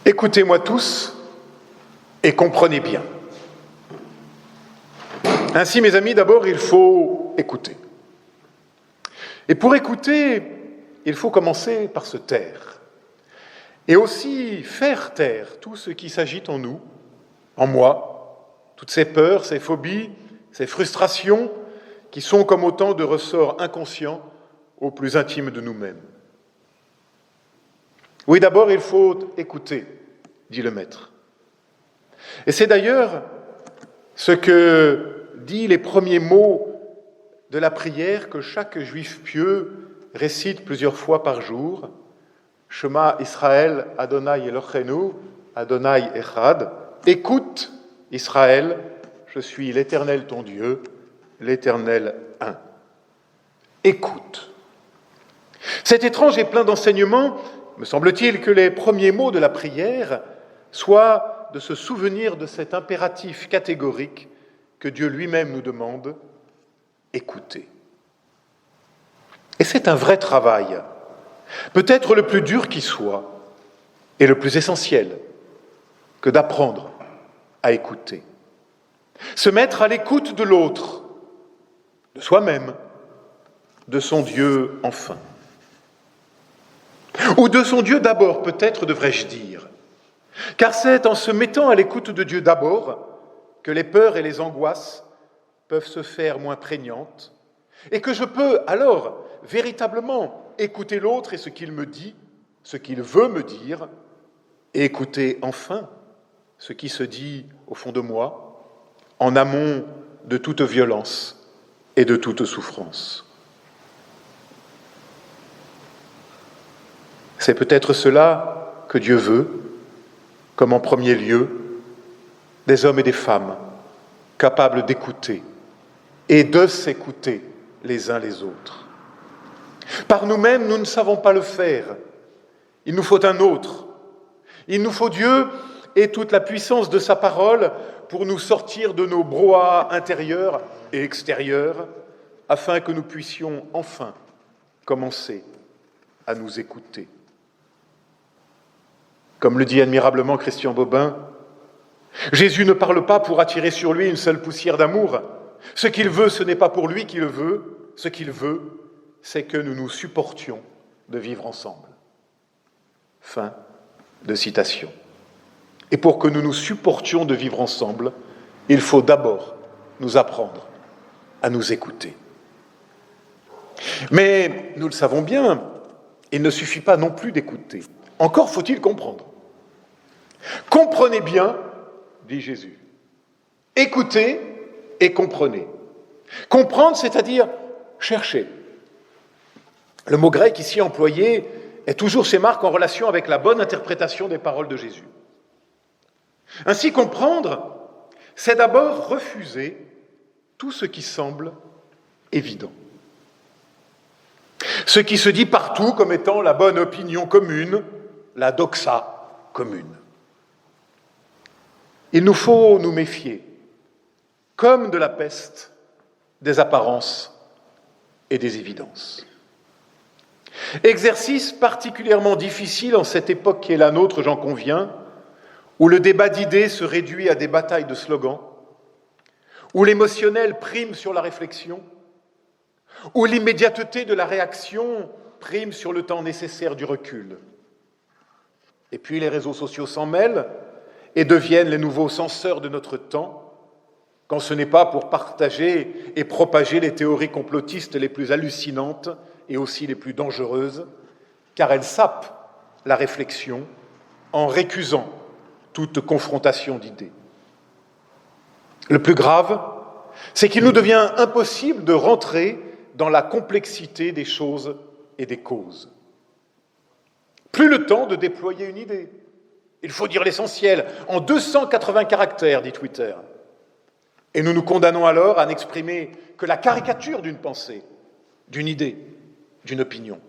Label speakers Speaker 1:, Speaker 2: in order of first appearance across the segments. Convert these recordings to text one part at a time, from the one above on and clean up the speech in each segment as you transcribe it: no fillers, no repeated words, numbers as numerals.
Speaker 1: Écoutez-moi tous et comprenez bien. Ainsi, mes amis, d'abord, il faut écouter. Et pour écouter, il faut commencer par se taire. Et aussi faire taire tout ce qui s'agite en nous, en moi, toutes ces peurs, ces phobies, ces frustrations qui sont comme autant de ressorts inconscients au plus intime de nous-mêmes. Oui, d'abord, il faut écouter, dit le Maître. Et c'est d'ailleurs ce que dit les premiers mots de la prière que chaque juif pieux récite plusieurs fois par jour. Shema Israël, Adonai Eloheinu, Adonai Echad. Écoute, Israël, je suis l'Éternel ton Dieu, l'Éternel un. Écoute. C'est étrange et plein d'enseignements, me semble-t-il, que les premiers mots de la prière soient de se souvenir de cet impératif catégorique que Dieu lui-même nous demande, écoutez. Et c'est un vrai travail, peut-être le plus dur qui soit, et le plus essentiel, que d'apprendre à écouter. Se mettre à l'écoute de l'autre, de soi-même, de son Dieu enfin. Ou de son Dieu d'abord, peut-être devrais-je dire. Car c'est en se mettant à l'écoute de Dieu d'abord que les peurs et les angoisses peuvent se faire moins prégnantes et que je peux alors véritablement écouter l'autre et ce qu'il me dit, ce qu'il veut me dire, et écouter enfin ce qui se dit au fond de moi, en amont de toute violence et de toute souffrance. C'est peut-être cela que Dieu veut, comme en premier lieu, des hommes et des femmes capables d'écouter et de s'écouter les uns les autres. Par nous-mêmes, nous ne savons pas le faire. Il nous faut un autre. Il nous faut Dieu et toute la puissance de sa parole pour nous sortir de nos brouhahas intérieurs et extérieurs, afin que nous puissions enfin commencer à nous écouter. Comme le dit admirablement Christian Bobin, Jésus ne parle pas pour attirer sur lui une seule poussière d'amour. Ce qu'il veut, ce n'est pas pour lui qu'il le veut. Ce qu'il veut, c'est que nous nous supportions de vivre ensemble. Fin de citation. Et pour que nous nous supportions de vivre ensemble, il faut d'abord nous apprendre à nous écouter. Mais nous le savons bien, il ne suffit pas non plus d'écouter. Encore faut-il comprendre. Comprenez bien, dit Jésus. Écoutez et comprenez. Comprendre, c'est-à-dire chercher. Le mot grec ici employé est toujours chez Marc en relation avec la bonne interprétation des paroles de Jésus. Ainsi, comprendre, c'est d'abord refuser tout ce qui semble évident. Ce qui se dit partout comme étant la bonne opinion commune, la doxa commune. Il nous faut nous méfier, comme de la peste, des apparences et des évidences. Exercice particulièrement difficile en cette époque qui est la nôtre, j'en conviens, où le débat d'idées se réduit à des batailles de slogans, où l'émotionnel prime sur la réflexion, où l'immédiateté de la réaction prime sur le temps nécessaire du recul. Et puis les réseaux sociaux s'en mêlent et deviennent les nouveaux censeurs de notre temps, quand ce n'est pas pour partager et propager les théories complotistes les plus hallucinantes et aussi les plus dangereuses, car elles sapent la réflexion en récusant toute confrontation d'idées. Le plus grave, c'est qu'il nous devient impossible de rentrer dans la complexité des choses et des causes. Plus le temps de déployer une idée. Il faut dire l'essentiel en 280 caractères, dit Twitter. Et nous nous condamnons alors à n'exprimer que la caricature d'une pensée, d'une idée, d'une opinion.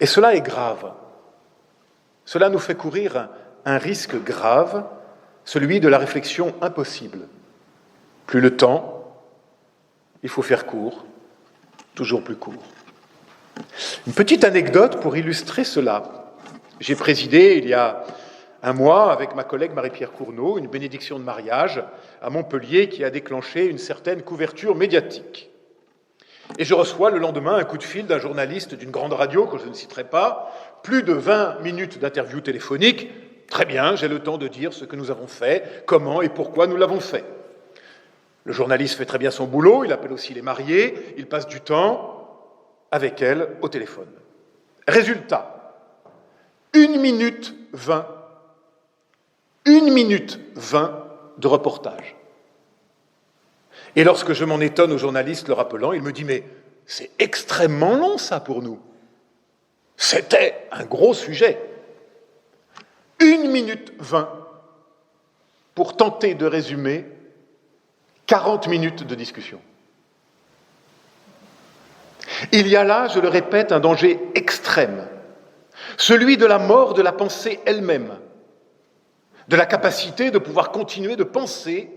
Speaker 1: Et cela est grave. Cela nous fait courir un risque grave, celui de la réflexion impossible. Plus le temps, il faut faire court, toujours plus court. Une petite anecdote pour illustrer cela. J'ai présidé il y a un mois avec ma collègue Marie-Pierre Cournot, une bénédiction de mariage à Montpellier qui a déclenché une certaine couverture médiatique. Et je reçois le lendemain un coup de fil d'un journaliste d'une grande radio, que je ne citerai pas, plus de 20 minutes d'interview téléphonique. Très bien, j'ai le temps de dire ce que nous avons fait, comment et pourquoi nous l'avons fait. Le journaliste fait très bien son boulot, il appelle aussi les mariés, il passe du temps avec elle au téléphone. Résultat, 1 minute 20. 1 minute 20 de reportage. Et lorsque je m'en étonne au journaliste le rappelant, il me dit « Mais c'est extrêmement long ça pour nous. C'était un gros sujet. » 1 minute 20 pour tenter de résumer 40 minutes de discussion. Il y a là, je le répète, un danger extrême, celui de la mort de la pensée elle-même, de la capacité de pouvoir continuer de penser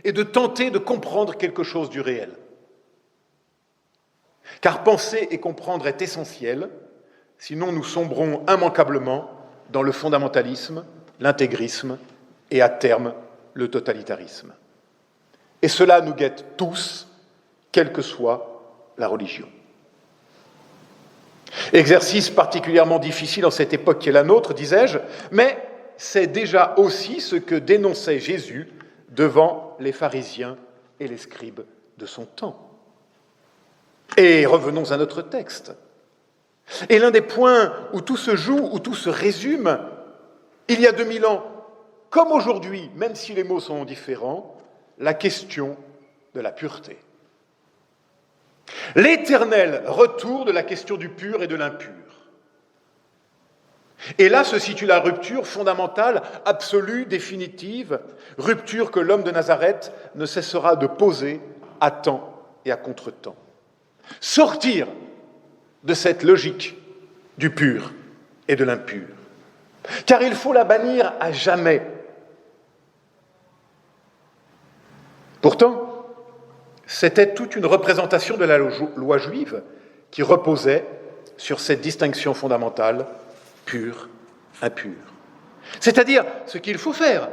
Speaker 1: et de tenter de comprendre quelque chose du réel. Car penser et comprendre est essentiel, sinon nous sombrons immanquablement dans le fondamentalisme, l'intégrisme et à terme le totalitarisme. Et cela nous guette tous, quelle que soit la religion. Exercice particulièrement difficile en cette époque qui est la nôtre, disais-je, mais c'est déjà aussi ce que dénonçait Jésus devant les pharisiens et les scribes de son temps. Et revenons à notre texte. Et l'un des points où tout se joue, où tout se résume, il y a 2000 ans, comme aujourd'hui, même si les mots sont différents, la question de la pureté. L'éternel retour de la question du pur et de l'impur. Et là se situe la rupture fondamentale, absolue, définitive, rupture que l'homme de Nazareth ne cessera de poser à temps et à contre-temps. Sortir de cette logique du pur et de l'impur. Car il faut la bannir à jamais. Pourtant, c'était toute une représentation de la loi juive qui reposait sur cette distinction fondamentale pur, impur. C'est-à-dire ce qu'il faut faire,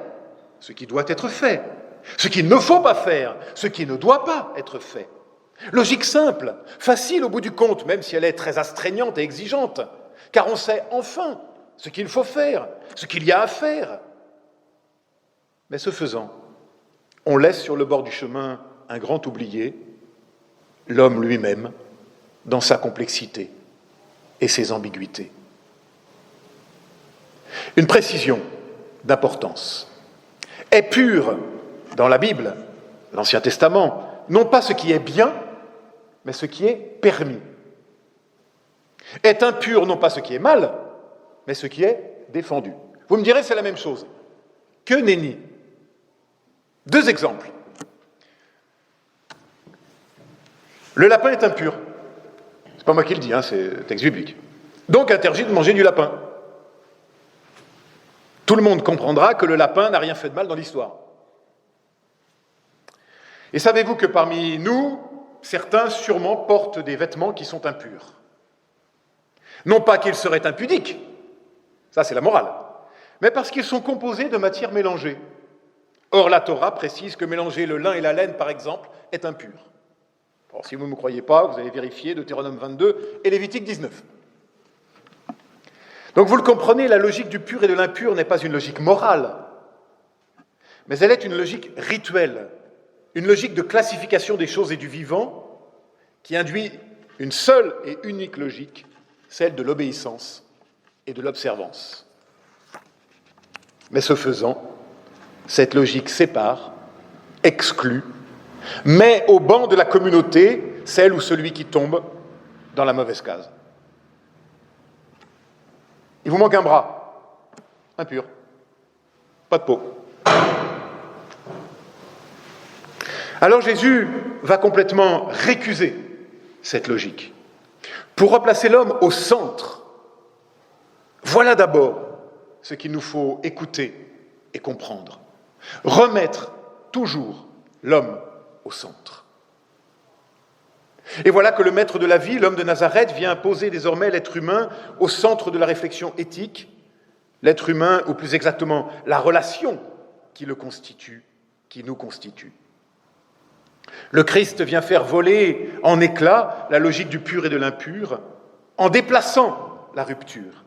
Speaker 1: ce qui doit être fait, ce qu'il ne faut pas faire, ce qui ne doit pas être fait. Logique simple, facile au bout du compte, même si elle est très astreignante et exigeante, car on sait enfin ce qu'il faut faire, ce qu'il y a à faire. Mais ce faisant, on laisse sur le bord du chemin un grand oublié, l'homme lui-même, dans sa complexité et ses ambiguïtés. Une précision d'importance. Est pur, dans la Bible, l'Ancien Testament, non pas ce qui est bien, mais ce qui est permis. Est impur, non pas ce qui est mal, mais ce qui est défendu. Vous me direz, c'est la même chose. Que nenni. 2 exemples. Le lapin est impur. C'est pas moi qui le dis, c'est texte biblique. Donc interdit de manger du lapin. Tout le monde comprendra que le lapin n'a rien fait de mal dans l'histoire. Et savez-vous que parmi nous, certains sûrement portent des vêtements qui sont impurs. Non pas qu'ils seraient impudiques, ça c'est la morale, mais parce qu'ils sont composés de matières mélangées. Or la Torah précise que mélanger le lin et la laine, par exemple, est impur. Alors, si vous ne me croyez pas, vous allez vérifier Deutéronome 22 et Lévitique 19. Donc vous le comprenez, la logique du pur et de l'impur n'est pas une logique morale, mais elle est une logique rituelle, une logique de classification des choses et du vivant qui induit une seule et unique logique, celle de l'obéissance et de l'observance. Mais ce faisant, cette logique sépare, exclut, met au banc de la communauté celle ou celui qui tombe dans la mauvaise case. Il vous manque un bras, impur, pas de peau. Alors Jésus va complètement récuser cette logique pour replacer l'homme au centre. Voilà d'abord ce qu'il nous faut écouter et comprendre. Remettre toujours l'homme au centre. Et voilà que le maître de la vie, l'homme de Nazareth, vient poser désormais l'être humain au centre de la réflexion éthique, l'être humain, ou plus exactement la relation qui le constitue, qui nous constitue. Le Christ vient faire voler en éclats la logique du pur et de l'impur en déplaçant la rupture.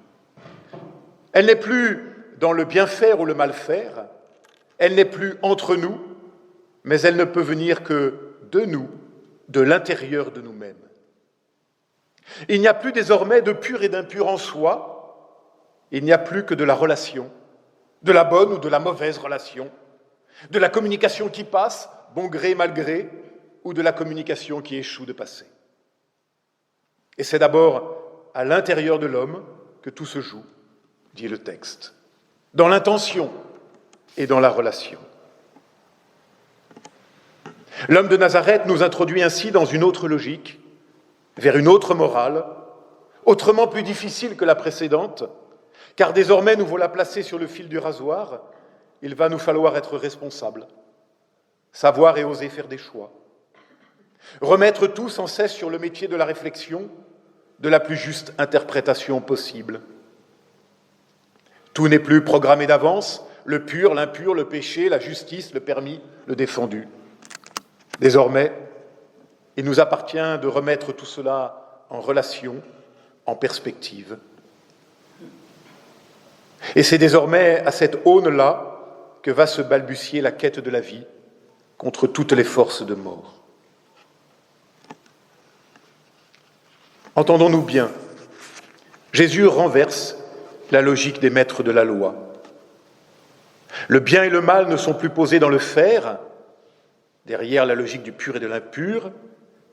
Speaker 1: Elle n'est plus dans le bien faire ou le mal faire, elle n'est plus entre nous, mais elle ne peut venir que de nous, de l'intérieur de nous-mêmes. Il n'y a plus désormais de pur et d'impur en soi, il n'y a plus que de la relation, de la bonne ou de la mauvaise relation, de la communication qui passe, bon gré, mal gré, ou de la communication qui échoue de passer. Et c'est d'abord à l'intérieur de l'homme que tout se joue, dit le texte, dans l'intention et dans la relation. L'homme de Nazareth nous introduit ainsi dans une autre logique, vers une autre morale, autrement plus difficile que la précédente, car désormais nous voilà placés sur le fil du rasoir, il va nous falloir être responsables, savoir et oser faire des choix, remettre tout sans cesse sur le métier de la réflexion, de la plus juste interprétation possible. Tout n'est plus programmé d'avance, le pur, l'impur, le péché, la justice, le permis, le défendu. Désormais, il nous appartient de remettre tout cela en relation, en perspective. Et c'est désormais à cette aune-là que va se balbutier la quête de la vie contre toutes les forces de mort. Entendons-nous bien, Jésus renverse la logique des maîtres de la loi. Le bien et le mal ne sont plus posés dans le faire, derrière la logique du pur et de l'impur.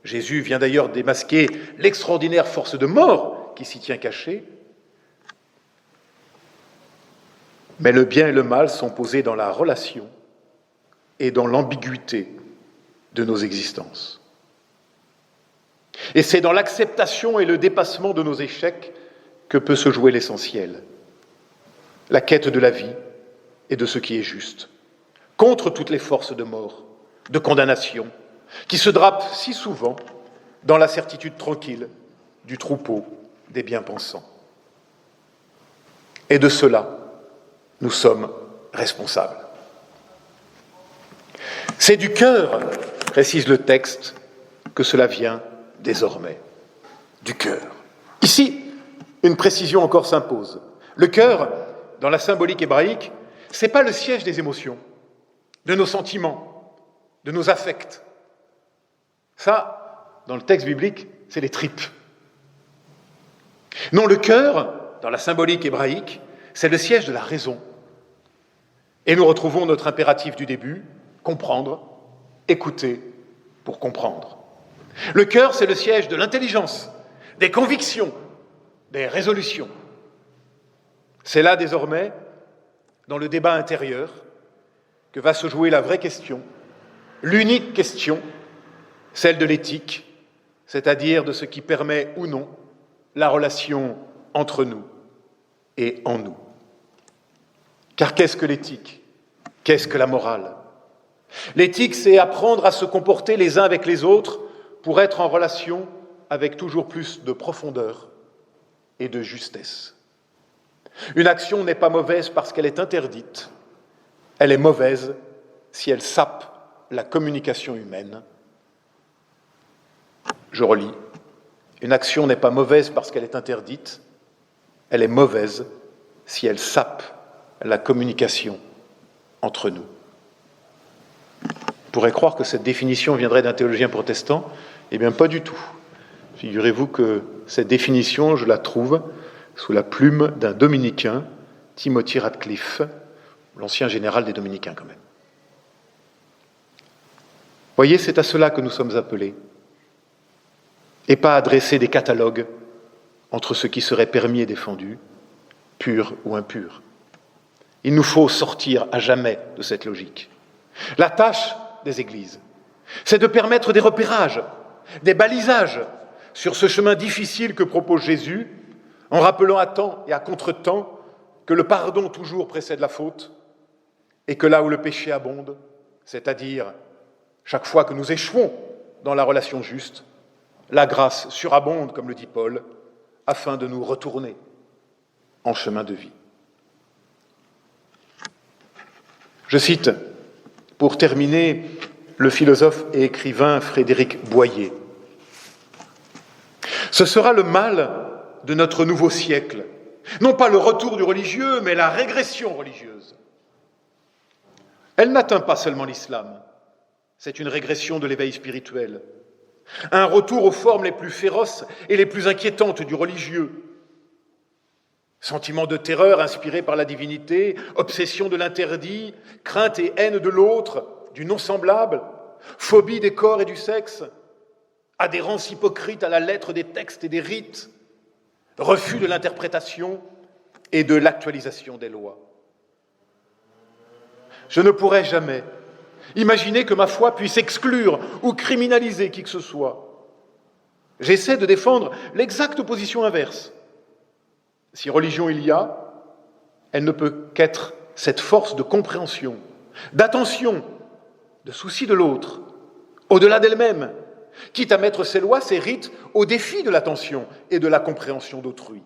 Speaker 1: Jésus vient d'ailleurs démasquer l'extraordinaire force de mort qui s'y tient cachée. Mais le bien et le mal sont posés dans la relation et dans l'ambiguïté de nos existences. Et c'est dans l'acceptation et le dépassement de nos échecs que peut se jouer l'essentiel, la quête de la vie et de ce qui est juste, contre toutes les forces de mort, de condamnation, qui se drapent si souvent dans la certitude tranquille du troupeau des bien-pensants. Et de cela, nous sommes responsables. C'est du cœur, précise le texte, que cela vient désormais. Du cœur. Ici, une précision encore s'impose. Le cœur, dans la symbolique hébraïque, c'est pas le siège des émotions, de nos sentiments, de nos affects. Ça, dans le texte biblique, c'est les tripes. Non, le cœur, dans la symbolique hébraïque, c'est le siège de la raison. Et nous retrouvons notre impératif du début, comprendre, écouter pour comprendre. Le cœur, c'est le siège de l'intelligence, des convictions, des résolutions. C'est là désormais, dans le débat intérieur, que va se jouer la vraie question, l'unique question, celle de l'éthique, c'est-à-dire de ce qui permet ou non la relation entre nous et en nous. Car qu'est-ce que l'éthique ? Qu'est-ce que la morale ? L'éthique, c'est apprendre à se comporter les uns avec les autres pour être en relation avec toujours plus de profondeur et de justesse. Une action n'est pas mauvaise parce qu'elle est interdite, elle est mauvaise si elle sape la communication humaine. Je relis. Une action n'est pas mauvaise parce qu'elle est interdite, elle est mauvaise si elle sape la communication entre nous. On pourrait croire que cette définition viendrait d'un théologien protestant. Eh bien, pas du tout. Figurez-vous que cette définition, je la trouve sous la plume d'un dominicain, Timothy Radcliffe, l'ancien général des dominicains quand même. Voyez, c'est à cela que nous sommes appelés, et pas à dresser des catalogues entre ce qui serait permis et défendu, pur ou impur. Il nous faut sortir à jamais de cette logique. La tâche des églises, c'est de permettre des repérages, des balisages sur ce chemin difficile que propose Jésus, en rappelant à temps et à contre-temps que le pardon toujours précède la faute et que là où le péché abonde, c'est-à-dire chaque fois que nous échouons dans la relation juste, la grâce surabonde, comme le dit Paul, afin de nous retourner en chemin de vie. Je cite, pour terminer, le philosophe et écrivain Frédéric Boyer. Ce sera le mal de notre nouveau siècle, non pas le retour du religieux, mais la régression religieuse. Elle n'atteint pas seulement l'islam, c'est une régression de l'éveil spirituel, un retour aux formes les plus féroces et les plus inquiétantes du religieux. Sentiment de terreur inspiré par la divinité, obsession de l'interdit, crainte et haine de l'autre, du non-semblable, phobie des corps et du sexe, adhérence hypocrite à la lettre des textes et des rites, refus de l'interprétation et de l'actualisation des lois. Je ne pourrais jamais imaginer que ma foi puisse exclure ou criminaliser qui que ce soit. J'essaie de défendre l'exacte opposition inverse. Si religion il y a, elle ne peut qu'être cette force de compréhension, d'attention, de souci de l'autre, au-delà d'elle-même, quitte à mettre ses lois, ses rites au défi de l'attention et de la compréhension d'autrui,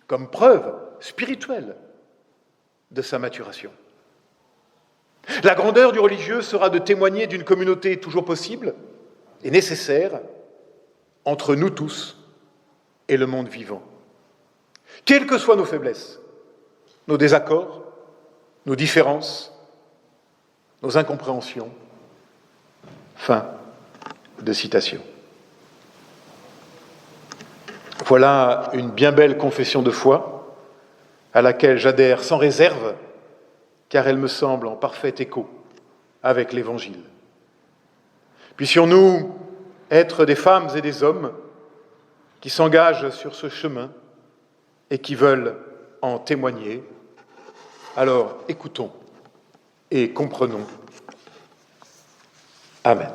Speaker 1: comme preuve spirituelle de sa maturation. La grandeur du religieux sera de témoigner d'une communauté toujours possible et nécessaire entre nous tous et le monde vivant. Quelles que soient nos faiblesses, nos désaccords, nos différences, nos incompréhensions. Fin de citation. Voilà une bien belle confession de foi à laquelle j'adhère sans réserve, car elle me semble en parfait écho avec l'Évangile. Puissions-nous être des femmes et des hommes qui s'engagent sur ce chemin et qui veulent en témoigner. Alors écoutons et comprenons. Amen.